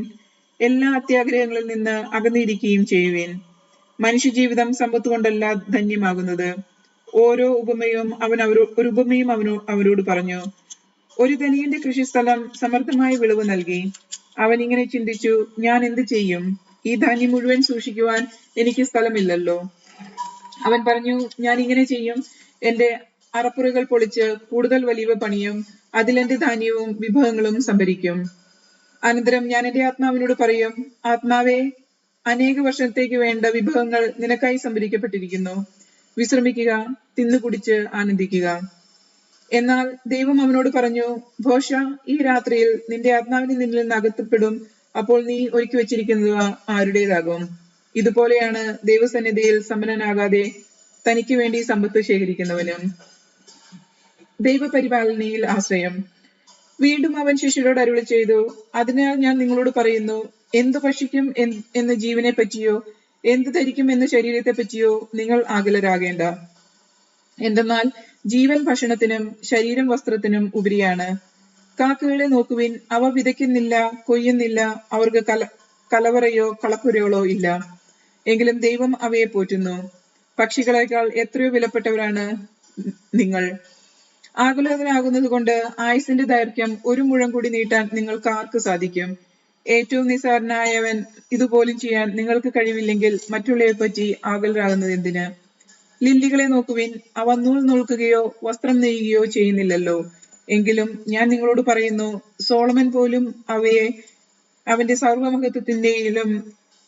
Speaker 1: എല്ലാ അത്യാഗ്രഹങ്ങളിൽ നിന്ന് അകന്നിരിക്കുകയും ചെയ്യുവിൻ. മനുഷ്യജീവിതം സമ്പത്ത് കൊണ്ടല്ല ധന്യമാകുന്നത്. ഒരു ഉപമയും അവരോട് പറഞ്ഞു. ഒരു ധനികന്റെ കൃഷിസ്ഥലം സമൃദ്ധമായ വിളവ് നൽകി. അവൻ ഇങ്ങനെ ചിന്തിച്ചു, ഞാൻ എന്ത് ചെയ്യും? ഈ ധാന്യം മുഴുവൻ സൂക്ഷിക്കുവാൻ എനിക്ക് സ്ഥലമില്ലല്ലോ. അവൻ പറഞ്ഞു, ഞാൻ ഇങ്ങനെ ചെയ്യും, എന്റെ അറപ്പുറകൾ പൊളിച്ച് കൂടുതൽ വലിയ പണിയും അതിലെന്റെ ധാന്യവും വിഭവങ്ങളും സംഭരിക്കും. അനന്തരം ഞാൻ എന്റെ ആത്മാവിനോട് പറയും, ആത്മാവേ, അനേക വർഷത്തേക്ക് വേണ്ട വിഭവങ്ങൾ നിനക്കായി സംഭരിക്കപ്പെട്ടിരിക്കുന്നു. വിശ്രമിക്കുക, തിന്നുകുടിച്ച് ആനന്ദിക്കുക. എന്നാൽ ദൈവം അവനോട് പറഞ്ഞു, ഭോഷ, ഈ രാത്രിയിൽ നിന്റെ ആത്മാവിനെ നിന്നിൽ നിന്ന് അകറ്റപ്പെടും. അപ്പോൾ നീ ഒരുക്കി വെച്ചിരിക്കുന്നവ ആരുടേതാകും? ഇതുപോലെയാണ് ദൈവസന്നിധിയിൽ സമ്പന്നനാകാതെ തനിക്ക് വേണ്ടി സമ്പത്ത് ശേഖരിക്കുന്നവനും. ദൈവപരിപാലനയിൽ ആശ്രയം. വീണ്ടും അവൻ ശിഷ്യരോട് അരുളി ചെയ്തു, അതിനാൽ ഞാൻ നിങ്ങളോട് പറയുന്നു, എന്ത് ഭക്ഷിക്കും എന്ന ജീവനെ പറ്റിയോ എന്ത് ധരിക്കും എന്ന ശരീരത്തെ പറ്റിയോ നിങ്ങൾ ആകുലരാകേണ്ട. എന്തെന്നാൽ ജീവൻ ഭക്ഷണത്തിനും ശരീരം വസ്ത്രത്തിനും ഉപരിയാണ്. കാക്കകളെ നോക്കുവിൻ, അവ വിതയ്ക്കുന്നില്ല, കൊയ്യുന്നില്ല, അവർക്ക് കലവറയോ കളപ്പുരകളോ ഇല്ല, എങ്കിലും ദൈവം അവയെ പോറ്റുന്നു. പക്ഷികളെക്കാൾ എത്രയോ വിലപ്പെട്ടവരാണ് നിങ്ങൾ. ആകുലതനാകുന്നത് കൊണ്ട് ആയുസിന്റെ ദൈർഘ്യം ഒരു മുഴം കൂടി നീട്ടാൻ നിങ്ങൾക്ക് ആർക്ക് സാധിക്കും? ഏറ്റവും നിസ്സാരനായവൻ ഇതുപോലും ചെയ്യാൻ നിങ്ങൾക്ക് കഴിവില്ലെങ്കിൽ മറ്റുള്ളവയെ പറ്റി ആകുലരാകുന്നത് എന്തിന്? ലില്ലികളെ നോക്കുവിൻ, അവ നൂൽ നൂൽക്കുകയോ വസ്ത്രം നെയ്യുകയോ ചെയ്യുന്നില്ലല്ലോ. എങ്കിലും ഞാൻ നിങ്ങളോട് പറയുന്നു, സോളമൻ പോലും അവയെ അവന്റെ സർവ്വമഹത്വത്തിന്റെയിലും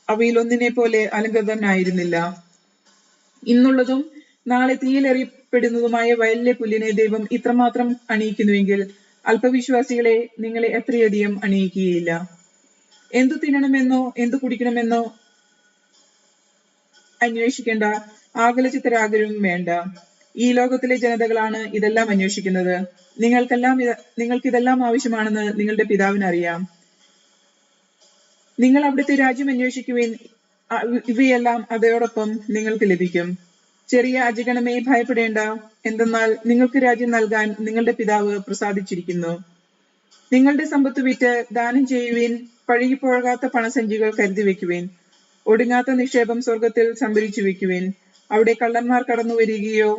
Speaker 1: അവയിലൊന്നിനെ പോലെ അലങ്കൃതനായിരുന്നില്ല. ഇന്നുള്ളതും നാളെ തീയിലെറിയപ്പെടുന്നതുമായ വയലിലെ പുല്ലിനെ ദൈവം ഇത്രമാത്രം അണിയിക്കുന്നുവെങ്കിൽ അല്പവിശ്വാസികളെ നിങ്ങളെ എത്രയധികം അണിയിക്കുകയില്ല. എന്തു തിന്നണമെന്നോ എന്തു കുടിക്കണമെന്നോ അന്വേഷിക്കേണ്ട, ആകുലചിത്തരാകലും വേണ്ട. ഈ ലോകത്തിലെ ജനതകളാണ് ഇതെല്ലാം അന്വേഷിക്കുന്നത്. നിങ്ങൾക്കിതെല്ലാം ആവശ്യമാണെന്ന് നിങ്ങളുടെ പിതാവിന് അറിയാം. നിങ്ങൾ അവിടുത്തെ രാജ്യം അന്വേഷിക്കുവിൻ, ഇവയെല്ലാം അതോടൊപ്പം നിങ്ങൾക്ക് ലഭിക്കും. ചെറിയ അജഗണമേ, ഭയപ്പെടേണ്ട, എന്തെന്നാൽ നിങ്ങൾക്ക് രാജ്യം നൽകാൻ നിങ്ങളുടെ പിതാവ് പ്രസാദിച്ചിരിക്കുന്നു. നിങ്ങളുടെ സമ്പത്ത് വിറ്റ് ദാനം ചെയ്യുവിൻ, പഴകിപ്പോകാത്ത പണസഞ്ചികൾ കരുതി വെക്കുവിൻ. ഒടുങ്ങാത്ത നിക്ഷേപം സ്വർഗത്തിൽ സംഭരിച്ചു വെക്കുവിൻ. അവിടെ കള്ളന്മാർ കടന്നു വരികയോ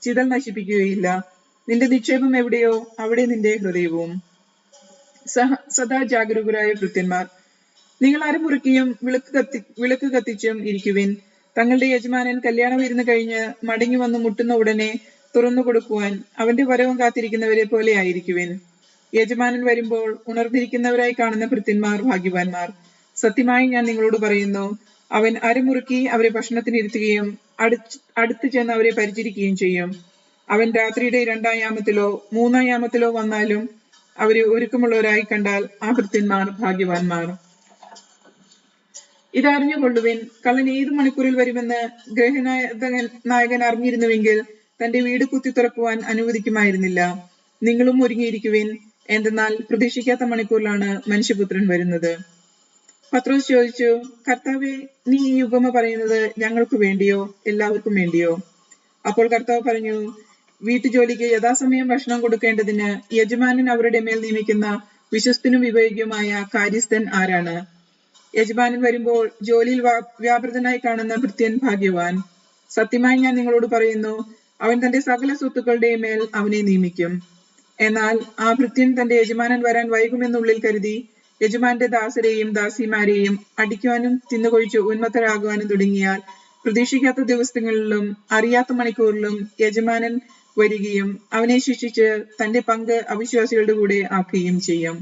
Speaker 1: ചിതൽ നശിപ്പിക്കുകയില്ല. നിന്റെ നിക്ഷേപം എവിടെയോ അവിടെ നിന്റെ ഹൃദയവും. സദാ ജാഗരൂകരായ ഭൃത്യന്മാർ, നിങ്ങൾ അരമുറുക്കിയും വിളക്ക് കത്തിച്ചും ഇരിക്കുവിൻ. തങ്ങളുടെ യജമാനൻ കല്യാണ വിരുന്ന് കഴിഞ്ഞ് മടങ്ങി വന്ന് മുട്ടുന്ന ഉടനെ തുറന്നു കൊടുക്കുവാൻ അവന്റെ വരവും കാത്തിരിക്കുന്നവരെ പോലെ ആയിരിക്കുവിൻ. യജമാനൻ വരുമ്പോൾ ഉണർന്നിരിക്കുന്നവരായി കാണുന്ന ഭൃത്യന്മാർ ഭാഗ്യവാന്മാർ. സത്യമായി ഞാൻ നിങ്ങളോട് പറയുന്നു, അവൻ അരമുറുക്കി അവരെ ഭക്ഷണത്തിനിരുത്തുകയും അടുത്ത് ചെന്ന് അവരെ പരിചരിക്കുകയും ചെയ്യും. അവൻ രാത്രിയുടെ 2-ാം യാമത്തിലോ 3-ാം യാമത്തിലോ വന്നാലും അവരെ ഒരുക്കമുള്ളവരായി കണ്ടാൽ ആ ഭൃത്യന്മാർ ഭാഗ്യവാന്മാർ. ഇതറിഞ്ഞുകൊള്ളുവിൻ, കള്ളൻ ഏത് മണിക്കൂറിൽ വരുമെന്ന് ഗൃഹനായകൻ അറിഞ്ഞിരുന്നുവെങ്കിൽ തന്റെ വീട് കുത്തി തുറക്കുവാൻ അനുവദിക്കുമായിരുന്നില്ല. നിങ്ങളും ഒരുങ്ങിയിരിക്കുവിൻ, എന്തെന്നാൽ പ്രതീക്ഷിക്കാത്ത മണിക്കൂറിലാണ് മനുഷ്യപുത്രൻ വരുന്നത്. പത്രോസ് ചോദിച്ചു, കർത്താവേ, നീ ഈ ഉപമ പറയുന്നത് ഞങ്ങൾക്ക് വേണ്ടിയോ എല്ലാവർക്കും വേണ്ടിയോ? അപ്പോൾ കർത്താവ് പറഞ്ഞു, വീട്ടുജോലിക്ക് യഥാസമയം ഭക്ഷണം കൊടുക്കേണ്ടതിന് യജമാനൻ അവരുടെ മേൽ നിയമിക്കുന്ന വിശ്വസ്തനും വിവേകിയുമായ കാര്യസ്ഥൻ ആരാണ്? യജമാനൻ വരുമ്പോൾ ജോലിയിൽ വ്യാപൃതനായി കാണുന്ന ഭൃത്യൻ ഭാഗ്യവാൻ. സത്യമായി ഞാൻ നിങ്ങളോട് പറയുന്നു, അവൻ തന്റെ സകല സ്വത്തുക്കളുടെയും മേൽ അവനെ നിയമിക്കും. എന്നാൽ ആ ഭൃത്യൻ തന്റെ യജമാനൻ വരാൻ വൈകുമെന്നുള്ളിൽ കരുതി യജമാന്റെ ദാസരെയും ദാസിമാരെയും അടിക്കുവാനും തിന്നുകൊഴിച്ച് ഉന്മത്തരാകുവാനും തുടങ്ങിയാൽ പ്രതീക്ഷിക്കാത്ത ദിവസങ്ങളിലും അറിയാത്ത മണിക്കൂറിലും യജമാനൻ വരികയും അവനെ ശിക്ഷിച്ച് തന്റെ പങ്ക് അവിശ്വാസികളുടെ കൂടെ ആക്കുകയും ചെയ്യും.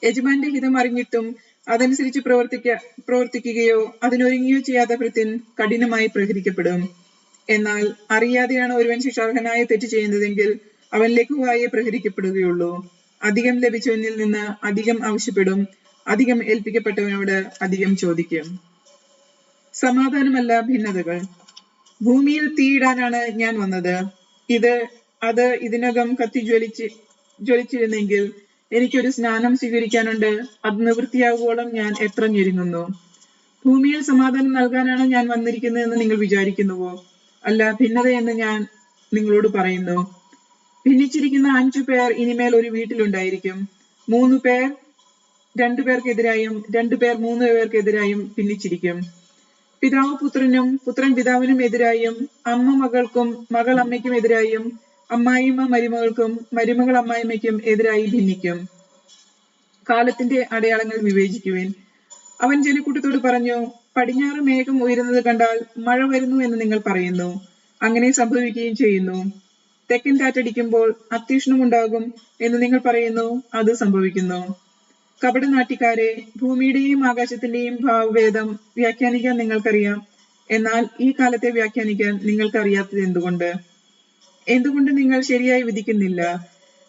Speaker 1: യജമാന്റെ ഹിതം അറിഞ്ഞിട്ടും അതനുസരിച്ച് പ്രവർത്തിക്കുകയോ അതിനൊരുങ്ങുകയോ ചെയ്യാത്ത ഭൃത്യൻ കഠിനമായി പ്രഹരിക്കപ്പെടും. എന്നാൽ അറിയാതെയാണ് ഒരുവൻ ശിക്ഷാർഹനായ തെറ്റ് ചെയ്യുന്നതെങ്കിൽ അവൻ ലഘുവായി പ്രഹരിക്കപ്പെടുകയുള്ളൂ. അധികം ലഭിച്ചവനിൽ നിന്ന് അധികം ആവശ്യപ്പെടും, അധികം ഏൽപ്പിക്കപ്പെട്ടവനോട് അധികം ചോദിക്കും. സമാധാനമല്ല ഭിന്നതകൾ. ഭൂമിയിൽ തീയിടാനാണ് ഞാൻ വന്നത്. അത് ഇതിനകം കത്തി ജ്വലിച്ചിരുന്നെങ്കിൽ എനിക്കൊരു സ്നാനം സ്വീകരിക്കാനുണ്ട്. അത് നിവൃത്തിയാകുവോളം ഞാൻ എത്ര ഞെരുങ്ങുന്നു. ഭൂമിയിൽ സമാധാനം നൽകാനാണ് ഞാൻ വന്നിരിക്കുന്നതെന്ന് നിങ്ങൾ വിചാരിക്കുന്നുവോ? അല്ല, ഭിന്നതയെന്ന് ഞാൻ നിങ്ങളോട് പറയുന്നു. ഭിന്നിച്ചിരിക്കുന്ന 5 പേർ ഇനിമേൽ ഒരു വീട്ടിലുണ്ടായിരിക്കും. 3 പേർ 2 പേർക്കെതിരായും 2 പേർ 3 പേർക്കെതിരായും ഭിന്നിച്ചിരിക്കും. പിതാവ് പുത്രനും പുത്രൻ പിതാവിനും എതിരായും അമ്മ മകൾക്കും മകൾ അമ്മയ്ക്കും എതിരായും അമ്മായിമ്മ മരുമകൾക്കും മരുമകൾ അമ്മായിമ്മയ്ക്കും എതിരായി ഭിന്നിക്കും. കാലത്തിന്റെ അടയാളങ്ങൾ വിവേചിക്കുവിൻ. അവൻ ജനക്കൂട്ടത്തോട് പറഞ്ഞു, പടിഞ്ഞാറ് മേഘം ഉയരുന്നത് കണ്ടാൽ മഴ വരുന്നു എന്ന് നിങ്ങൾ പറയുന്നു. അങ്ങനെ സംഭവിക്കുകയും ചെയ്യുന്നു. തെക്കൻ കാറ്റടിക്കുമ്പോൾ അത്യഷ്ണമുണ്ടാകും എന്ന് നിങ്ങൾ പറയുന്നു, അത് സംഭവിക്കുന്നു. കപടനാട്യക്കാരെ, ഭൂമിയുടെയും ആകാശത്തിന്റെയും ഭാവഭേദം വ്യാഖ്യാനിക്കാൻ നിങ്ങൾക്കറിയാം. എന്നാൽ ഈ കാലത്തെ വ്യാഖ്യാനിക്കാൻ നിങ്ങൾക്കറിയാത്തത് എന്തുകൊണ്ട് നിങ്ങൾ ശരിയായി വിധിക്കുന്നില്ല?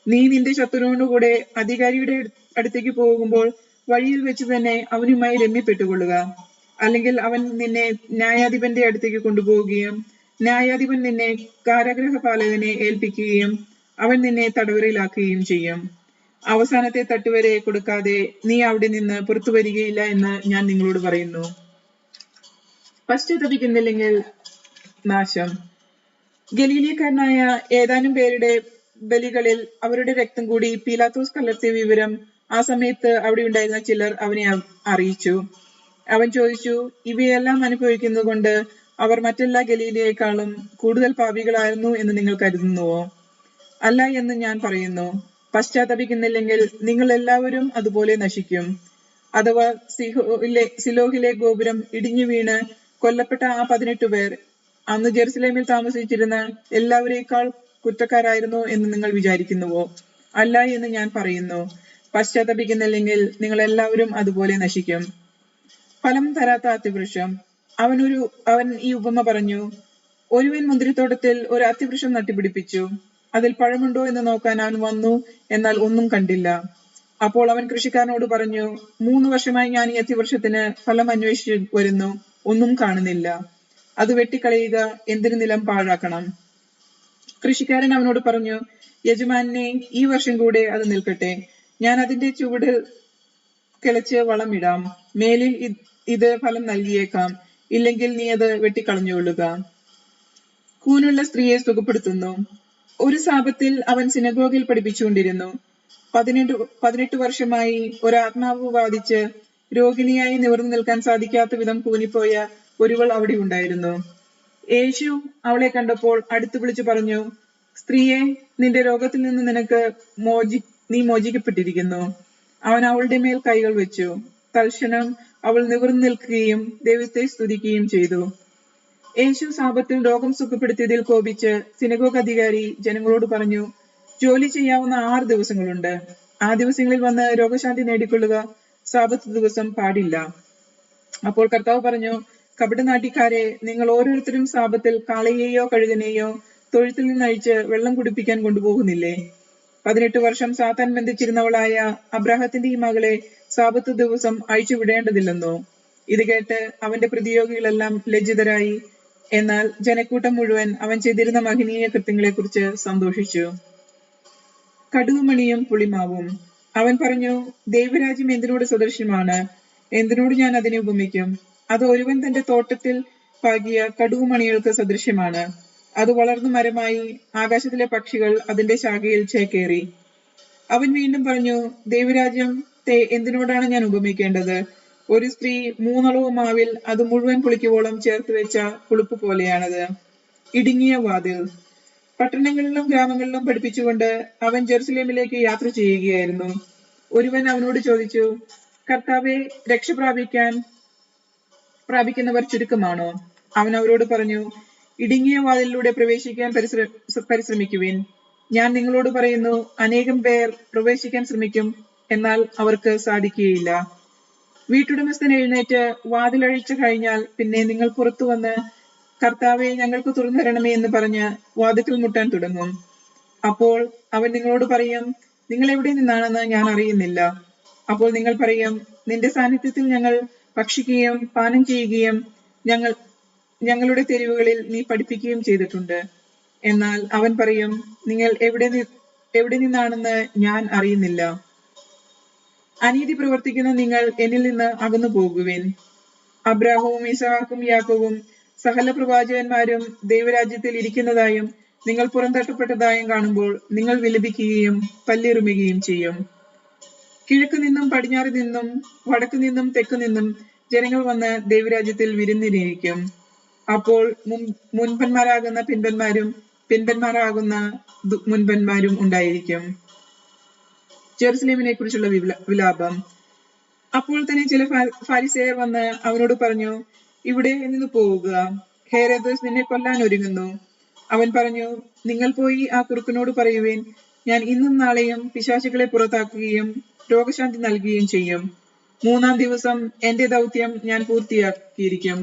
Speaker 1: നീ നിന്റെ ശത്രുവിനോടുകൂടെ അധികാരിയുടെ അടുത്തേക്ക് പോകുമ്പോൾ വഴിയിൽ വെച്ച് തന്നെ അവനുമായി രമ്യപ്പെട്ടുകൊള്ളുക. അല്ലെങ്കിൽ അവൻ നിന്നെ ന്യായാധിപന്റെ അടുത്തേക്ക് കൊണ്ടുപോവുകയും ന്യായാധിപൻ നിന്നെ കാരാഗൃഹപാലകനെ ഏൽപ്പിക്കുകയും അവൻ നിന്നെ തടവറയിലാക്കുകയും ചെയ്യും. അവസാനത്തെ തട്ടുവരെ കൊടുക്കാതെ നീ അവിടെ നിന്ന് പുറത്തു വരികയില്ല എന്ന് ഞാൻ നിങ്ങളോട് പറയുന്നു. പശ്ചാത്തപിക്കുന്നില്ലെങ്കിൽ നാശം. ഗലീലിയക്കാരനായ ഏതാനും പേരുടെ ബലികളിൽ അവരുടെ രക്തം കൂടി പീലാത്തോസ് കലർത്തിയ വിവരം ആ സമയത്ത് അവിടെ ഉണ്ടായിരുന്ന ചിലർ അവനെ അറിയിച്ചു. അവൻ ചോദിച്ചു, ഇവയെല്ലാം അനുഭവിക്കുന്നത് കൊണ്ട് അവർ മറ്റെല്ലാ ഗലീലിയേക്കാളും കൂടുതൽ പാപികളായിരുന്നു എന്ന് നിങ്ങൾ കരുതുന്നുവോ? അല്ല എന്ന് ഞാൻ പറയുന്നു. പശ്ചാത്തപിക്കുന്നില്ലെങ്കിൽ നിങ്ങൾ എല്ലാവരും അതുപോലെ നശിക്കും. അഥവാ സിലോഹിലെ ഗോപുരം ഇടിഞ്ഞു വീണ് കൊല്ലപ്പെട്ട ആ 18 പേർ അന്ന് ജെറുസലേമിൽ താമസിച്ചിരുന്ന എല്ലാവരേക്കാൾ കുറ്റക്കാരായിരുന്നു എന്ന് നിങ്ങൾ വിചാരിക്കുന്നുവോ? അല്ല എന്ന് ഞാൻ പറയുന്നു. പശ്ചാത്തപിക്കുന്നില്ലെങ്കിൽ നിങ്ങൾ എല്ലാവരും അതുപോലെ നശിക്കും. ഫലം തരാത്ത അത്തിവൃക്ഷം. അവൻ ഈ ഉപമ പറഞ്ഞു. ഒരുവൻ മുന്തിരിത്തോട്ടത്തിൽ ഒരു അത്തിവൃക്ഷം നട്ടുപിടിപ്പിച്ചു. അതിൽ പഴമുണ്ടോ എന്ന് നോക്കാൻ അവൻ വന്നു, എന്നാൽ ഒന്നും കണ്ടില്ല. അപ്പോൾ അവൻ കൃഷിക്കാരനോട് പറഞ്ഞു, 3 വർഷമായി ഞാൻ ഈ അത്തിവൃക്ഷത്തിന് ഫലം അന്വേഷിച്ചു വരുന്നു, ഒന്നും കാണുന്നില്ല. അത് വെട്ടിക്കളയുക, എന്തിനു നിലം പാഴാക്കണം. കൃഷിക്കാരൻ അവനോട് പറഞ്ഞു, യജമാനെ, ഈ വർഷം കൂടെ അത് നിൽക്കട്ടെ. ഞാൻ അതിന്റെ ചുവട് കിളച്ച് വളമിടാം. മേലിൽ ഇത് ഫലം നൽകിയേക്കാം. ഇല്ലെങ്കിൽ നീ അത് വെട്ടിക്കളഞ്ഞുകൊള്ളുക. കൂനുള്ള സ്ത്രീയെ സുഖപ്പെടുത്തുന്നു. ഒരു സാപത്തിൽ അവൻ സിനഗോഗിൽ പഠിപ്പിച്ചുകൊണ്ടിരുന്നു. 18 വർഷമായി ഒരാത്മാവ് ബാധിച്ച് രോഗിണിയായി നിവർന്നു നിൽക്കാൻ സാധിക്കാത്ത വിധം കൂനിപ്പോയ ഒരുവൾ അവിടെ ഉണ്ടായിരുന്നു. യേശു അവളെ കണ്ടപ്പോൾ അടുത്ത് വിളിച്ചു പറഞ്ഞു, സ്ത്രീയെ, നിന്റെ രോഗത്തിൽ നിന്ന് നീ മോചിക്കപ്പെട്ടിരിക്കുന്നു. അവൻ അവളുടെ മേൽ കൈകൾ വെച്ചു. തൽക്ഷണം അവൾ നിവർന്നു നിൽക്കുകയും ദൈവത്തെ സ്തുതിക്കുകയും ചെയ്തു. യേശു സാപത്തിൽ രോഗം സുഖപ്പെടുത്തിയതിൽ കോപിച്ച് സിനഗോഗ് അധികാരി ജനങ്ങളോട് പറഞ്ഞു, ജോലി ചെയ്യാവുന്ന 6 ദിവസങ്ങളുണ്ട്. ആ ദിവസങ്ങളിൽ വന്ന് രോഗശാന്തി നേടിക്കൊള്ളുക, സാപത്ത് ദിവസം പാടില്ല. അപ്പോൾ കർത്താവ് പറഞ്ഞു, കപടനാട്യക്കാരെ, നിങ്ങൾ ഓരോരുത്തരും സാപത്തിൽ കാളയെയോ കഴുകനെയോ തൊഴുത്തിൽ നിന്നഴിച്ച് വെള്ളം കുടിപ്പിക്കാൻ കൊണ്ടുപോകുന്നില്ലേ? 18 വർഷം സാത്താൻ ബന്ധിച്ചിരുന്നവളായ അബ്രാഹത്തിന്റെ ഈ മകളെ സാപത്ത് ദിവസം അഴിച്ചു വിടേണ്ടതില്ലെന്നോ? ഇത് കേട്ട് അവന്റെ പ്രതിയോഗികളെല്ലാം ലജ്ജിതരായി. എന്നാൽ ജനക്കൂട്ടം മുഴുവൻ അവൻ ചെയ്തിരുന്ന മഹനീയ കൃത്യങ്ങളെ കുറിച്ച് സന്തോഷിച്ചു. കടുകുമണിയും പുളിമാവും. അവൻ പറഞ്ഞു, ദൈവരാജ്യം എന്തിനോട് സദൃശ്യമാണ്? എന്തിനോട് ഞാൻ അതിനെ ഉപമിക്കും? അത് ഒരുവൻ തന്റെ തോട്ടത്തിൽ പാകിയ കടുകുമണികൾക്ക് സദൃശ്യമാണ്. അത് വളർന്നു മരമായി, ആകാശത്തിലെ പക്ഷികൾ അതിന്റെ ശാഖയിൽ ചേക്കേറി. അവൻ വീണ്ടും പറഞ്ഞു, ദൈവരാജ്യത്തെ എന്തിനോടാണ് ഞാൻ ഉപമിക്കേണ്ടത്? ഒരു സ്ത്രീ 3 അളവ് മാവിൽ അത് മുഴുവൻ പുളിക്കുവോളം ചേർത്ത് വെച്ച പുളിപ്പ് പോലെയാണത്. ഇടുങ്ങിയ വാതിൽ. പട്ടണങ്ങളിലും ഗ്രാമങ്ങളിലും പഠിപ്പിച്ചുകൊണ്ട് അവൻ ജെറുസലേമിലേക്ക് യാത്ര ചെയ്യുകയായിരുന്നു. ഒരുവൻ അവനോട് ചോദിച്ചു, കർത്താവെ, രക്ഷ പ്രാപിക്കുന്നവർ ചുരുക്കമാണോ? അവൻ അവരോട് പറഞ്ഞു, ഇടുങ്ങിയ വാതിലിലൂടെ പ്രവേശിക്കാൻ പരിശ്രമിക്കുവിൻ. ഞാൻ നിങ്ങളോട് പറയുന്നു, അനേകം പേർ പ്രവേശിക്കാൻ ശ്രമിക്കും, എന്നാൽ അവർക്ക് സാധിക്കുകയില്ല. വീട്ടുടമസ്ഥൻ എഴുന്നേറ്റ് വാതിലഴിച്ചു കഴിഞ്ഞാൽ പിന്നെ നിങ്ങൾ പുറത്തു വന്ന്, കർത്താവെ, ഞങ്ങൾക്ക് തുറന്നു തരണമേ എന്ന് പറഞ്ഞ് വാതിൽക്കൽ മുട്ടാൻ തുടങ്ങും. അപ്പോൾ അവൻ നിങ്ങളോട് പറയും, നിങ്ങൾ എവിടെ നിന്നാണെന്ന് ഞാൻ അറിയുന്നില്ല. അപ്പോൾ നിങ്ങൾ പറയും, നിന്റെ സാന്നിധ്യത്തിൽ ഞങ്ങൾ ഭക്ഷിക്കുകയും പാനം ചെയ്യുകയും ഞങ്ങളുടെ തെരുവുകളിൽ നീ പഠിപ്പിക്കുകയും ചെയ്തിട്ടുണ്ട്. എന്നാൽ അവൻ പറയും, നിങ്ങൾ എവിടെ നിന്നാണെന്ന് ഞാൻ അറിയുന്നില്ല. അനീതി പ്രവർത്തിക്കുന്ന നിങ്ങൾ എന്നിൽ നിന്ന് അകന്നു പോകുവിൻ. അബ്രാഹവും ഇസഹാക്കും യാക്കോബും സകല പ്രവാചകന്മാരും ദൈവരാജ്യത്തിൽ ഇരിക്കുന്നതായും നിങ്ങൾ പുറന്തട്ടപ്പെട്ടതായും കാണുമ്പോൾ നിങ്ങൾ വിലപിക്കുകയും പല്ലിറുമുകയും ചെയ്യും. കിഴക്ക് നിന്നും പടിഞ്ഞാറ് നിന്നും വടക്കു നിന്നും തെക്കു നിന്നും ജനങ്ങൾ വന്ന് ദൈവരാജ്യത്തിൽ വിരുന്നിനിരിക്കും. അപ്പോൾ മുൻപന്മാരാകുന്ന പിൻപന്മാരും പിൻപന്മാരാകുന്ന മുൻപന്മാരും ഉണ്ടായിരിക്കും. ജെറുസലേമിനെ കുറിച്ചുള്ള വിലാപം. അപ്പോൾ തന്നെ ചില ഫരിസേയർ വന്ന് അവനോട് പറഞ്ഞു, ഇവിടെ നിന്ന് പോവുക, ഹേരോദോസ് നിന്നെ കൊല്ലാൻ ഒരുങ്ങുന്നു. അവൻ പറഞ്ഞു, നിങ്ങൾ പോയി ആ കുറുക്കനോട് പറയുവിൻ, ഞാൻ ഇന്നും നാളെയും പിശാചുകളെ പുറത്താക്കുകയും രോഗശാന്തി നൽകുകയും ചെയ്യും. 3-ാം ദിവസം എന്റെ ദൗത്യം ഞാൻ പൂർത്തിയാക്കിയിരിക്കും.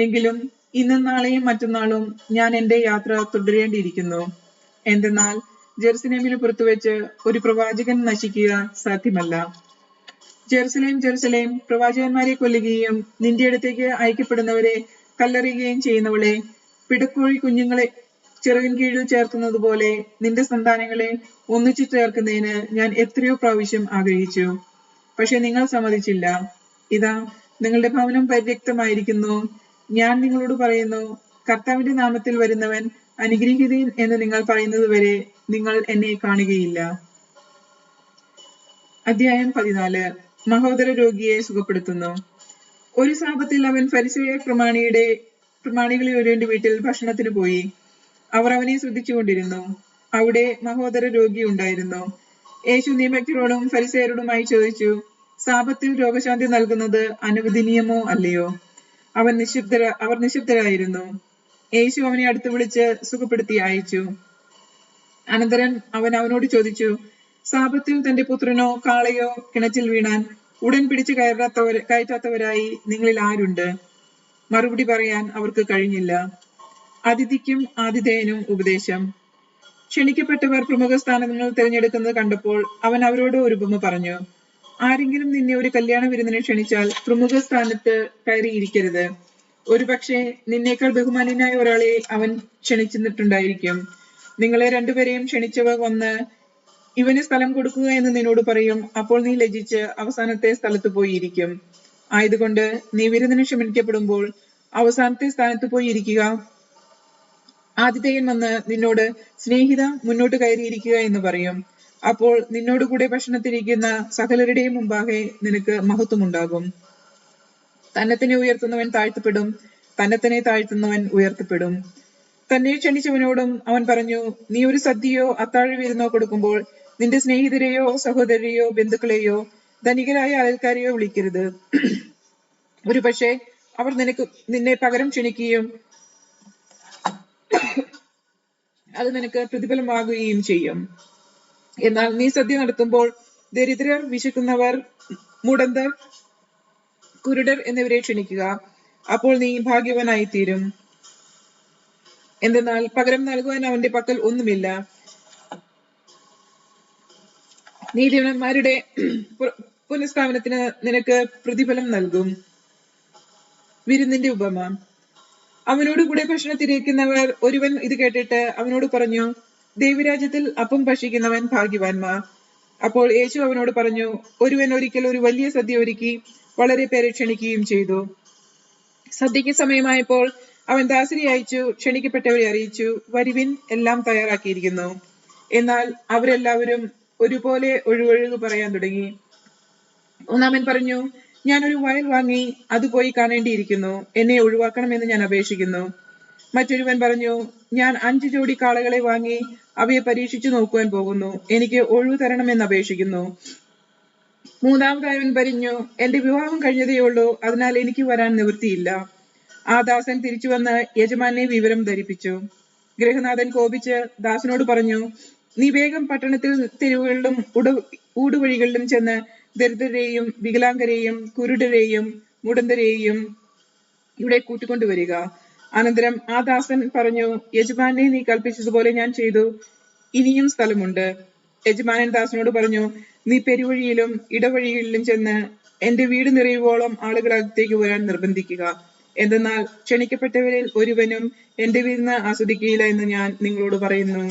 Speaker 1: എങ്കിലും ഇന്നും നാളെയും മറ്റന്നാളും ഞാൻ എന്റെ യാത്ര തുടരേണ്ടിയിരിക്കുന്നു. എന്തെന്നാൽ ജെറുസലേമിന് പുറത്തുവെച്ച് ഒരു പ്രവാചകൻ നശിക്കുക സാധ്യമല്ല. ജെറുസലേം, ജെറുസലേം, പ്രവാചകന്മാരെ കൊല്ലുകയും നിന്റെ അടുത്തേക്ക് അയക്കപ്പെടുന്നവരെ കല്ലെറിയുകയും ചെയ്യുന്നവളെ, പിടക്കോഴി കുഞ്ഞുങ്ങളെ ചിറകിൻ കീഴിൽ ചേർക്കുന്നത് പോലെ നിന്റെ സന്താനങ്ങളെ ഒന്നിച്ചു ചേർക്കുന്നതിന് ഞാൻ എത്രയോ പ്രാവശ്യം ആഗ്രഹിച്ചു, പക്ഷെ നിങ്ങൾ സമ്മതിച്ചില്ല. ഇതാ, നിങ്ങളുടെ ഭവനം പരിത്യക്തമായിരിക്കുന്നു. ഞാൻ നിങ്ങളോട് പറയുന്നു, കർത്താവിന്റെ നാമത്തിൽ വരുന്നവൻ അനുഗ്രഹീതൻ എന്ന് നിങ്ങൾ പറയുന്നത് വരെ നിങ്ങൾ എന്നെ കാണുകയില്ല. അധ്യായം 14. മഹോദര രോഗിയെ സുഖപ്പെടുത്തുന്നു. ഒരു സാപത്തിൽ അവൻ ഫരിസേയ പ്രമാണികളിൽ ഒരുവന്റെ വീട്ടിൽ ഭക്ഷണത്തിന് പോയി. അവർ അവനെ ശ്രദ്ധിച്ചുകൊണ്ടിരുന്നു. അവിടെ മഹോദര രോഗി ഉണ്ടായിരുന്നു. യേശു നിയമജ്ഞരോടും ഫരിസേയരോടുമായി ചോദിച്ചു, സാപത്തിൽ രോഗശാന്തി നൽകുന്നത് അനുവദനീയമോ അല്ലയോ? അവർ നിശബ്ദരായിരുന്നു. യേശു അവനെ അടുത്ത് വിളിച്ച് സുഖപ്പെടുത്തി അയച്ചു. അനന്തരം അവൻ അവനോട് ചോദിച്ചു, സാപത്തിൽ തന്റെ പുത്രനോ കാളയോ കിണറ്റിൽ വീണാൻ ഉടൻ പിടിച്ചു കയറ്റാത്തവരായി നിങ്ങളിൽ ആരുണ്ട്? മറുപടി പറയാൻ അവർക്ക് കഴിഞ്ഞില്ല. അതിഥിക്കും ആതിഥേയനും ഉപദേശം. ക്ഷണിക്കപ്പെട്ടവർ പ്രമുഖ സ്ഥാനങ്ങൾ തിരഞ്ഞെടുക്കുന്നത് കണ്ടപ്പോൾ അവൻ അവരോട് ഒരു ഉപമ പറഞ്ഞു. ആരെങ്കിലും നിന്നെ ഒരു കല്യാണ വിരുന്നിനെ ക്ഷണിച്ചാൽ പ്രമുഖ സ്ഥാനത്ത് കയറിയിരിക്കരുത്. ഒരുപക്ഷെ നിന്നേക്കാൾ ബഹുമാന്യനായ ഒരാളെ അവൻ ക്ഷണിച്ചിട്ടുണ്ടായിരിക്കും. നിങ്ങളെ രണ്ടുപേരെയും ക്ഷണിച്ചവർ വന്ന് ഇവന് സ്ഥലം കൊടുക്കുക എന്ന് നിന്നോട് പറയും. അപ്പോൾ നീ ലജ്ജിച്ച് അവസാനത്തെ സ്ഥലത്ത് പോയി ഇരിക്കും. ആയതുകൊണ്ട് നീ വിരുന്നിന് ക്ഷണിക്കപ്പെടുമ്പോൾ അവസാനത്തെ സ്ഥാനത്ത് പോയി ഇരിക്കുക. ആതിഥേയൻ വന്ന് നിന്നോട്, സ്നേഹിത, മുന്നോട്ട് കയറിയിരിക്കുക എന്ന് പറയും. അപ്പോൾ നിന്നോടുകൂടെ ഭക്ഷണത്തിരിക്കുന്ന സകലരുടെയും മുമ്പാകെ നിനക്ക് മഹത്വമുണ്ടാകും. തന്നെത്തന്നെ ഉയർത്തുന്നവൻ താഴ്ത്തപ്പെടും, തന്നെത്തന്നെ താഴ്ത്തുന്നവൻ ഉയർത്തപ്പെടും. തന്നെ ക്ഷണിച്ചവനോടും അവൻ പറഞ്ഞു, നീ ഒരു സദ്യയോ അത്താഴ വിരുന്നോ കൊടുക്കുമ്പോൾ നിന്റെ സ്നേഹിതരെയോ സഹോദരരെയോ ബന്ധുക്കളെയോ ധനികരായ അയൽക്കാരെയോ വിളിക്കരുത്. ഒരുപക്ഷെ അവർ നിന്നെ പകരം ക്ഷണിക്കുകയും അത് നിനക്ക് പ്രതിഫലമാകുകയും ചെയ്യും. എന്നാൽ നീ സദ്യ നടത്തുമ്പോൾ ദരിദ്രർ, വിശക്കുന്നവർ, മുടന്തർ, കുരുടർ എന്നിവരെ ക്ഷണിക്കുക. അപ്പോൾ നീ ഭാഗ്യവാനായിത്തീരും. എന്തെന്നാൽ പകരം നൽകുവാൻ അവന്റെ പക്കൽ ഒന്നുമില്ല. നീതിമാന്മാരുടെ പുനഃസ്ഥാപനത്തിന് നിനക്ക് പ്രതിഫലം നൽകും. വിരുന്നിന്റെ ഉപമ. അവനോടുകൂടെ ഭക്ഷണത്തിരിക്കുന്നവർ ഒരുവൻ ഇത് കേട്ടിട്ട് അവനോട് പറഞ്ഞു, ദൈവരാജ്യത്തിൽ അപ്പം ഭക്ഷിക്കുന്നവൻ ഭാഗ്യവാന്മാർ. അപ്പോൾ യേശു അവനോട് പറഞ്ഞു, ഒരുവൻ ഒരിക്കൽ ഒരു വലിയ സദ്യ ഒരുക്കി വളരെ പേരെ ക്ഷണിക്കുകയും ചെയ്തു. സദ്യക്ക് സമയമായപ്പോൾ അവൻ ദാസരെ അയച്ചു ക്ഷണിക്കപ്പെട്ടവരെ അറിയിച്ചു, വരുവിൻ, എല്ലാം തയ്യാറാക്കിയിരിക്കുന്നു. എന്നാൽ അവരെല്ലാവരും ഒരുപോലെ ഒഴുകൊഴുകു പറയാൻ തുടങ്ങി. ഒന്നാമൻ പറഞ്ഞു, ഞാൻ ഒരു വയൽ വാങ്ങി അത് പോയി കാണേണ്ടിയിരിക്കുന്നു, എന്നെ ഒഴിവാക്കണമെന്ന് ഞാൻ അപേക്ഷിക്കുന്നു. മറ്റൊരുവൻ പറഞ്ഞു, ഞാൻ 5 ജോഡി കാളകളെ വാങ്ങി അവയെ പരീക്ഷിച്ചു നോക്കുവാൻ പോകുന്നു, എനിക്ക് ഒഴിവ് തരണമെന്ന് അപേക്ഷിക്കുന്നു. മൂന്നാമതായവൻ പറഞ്ഞു, എന്റെ വിവാഹം കഴിഞ്ഞതേ ഉള്ളൂ, അതിനാൽ എനിക്ക് വരാൻ നിവൃത്തിയില്ല. ആ ദാസൻ തിരിച്ചു വന്ന് യജമാനെ വിവരം ധരിപ്പിച്ചു. ഗൃഹനാഥൻ കോപിച്ച് ദാസനോട് പറഞ്ഞു, നീ വേഗം പട്ടണത്തിൽ തെരുവുകളിലും ഊടുവഴികളിലും ചെന്ന് ദരിദ്രരെയും വികലാംഗരെയും കുരുടരെയും മുടന്തരെയും ഇവിടെ കൂട്ടിക്കൊണ്ടുവരിക. അനന്തരം ആ ദാസൻ പറഞ്ഞു, യജമാനെ നീ കൽപ്പിച്ചതുപോലെ ഞാൻ ചെയ്തു, ഇനിയും സ്ഥലമുണ്ട്. യജമാനൻ ദാസനോട് പറഞ്ഞു, നീ പെരുവഴിയിലും ഇടവഴികളിലും ചെന്ന് എന്റെ വീട് നിറയുവോളം ആളുകളെ അകത്തേക്ക് വരാൻ നിർബന്ധിക്കുക. എന്തെന്നാൽ ക്ഷണിക്കപ്പെട്ടവരിൽ ഒരുവനും എന്റെ വിരുന്ന് ആസ്വദിക്കുകയില്ല എന്ന് ഞാൻ നിങ്ങളോട് പറയുന്നു.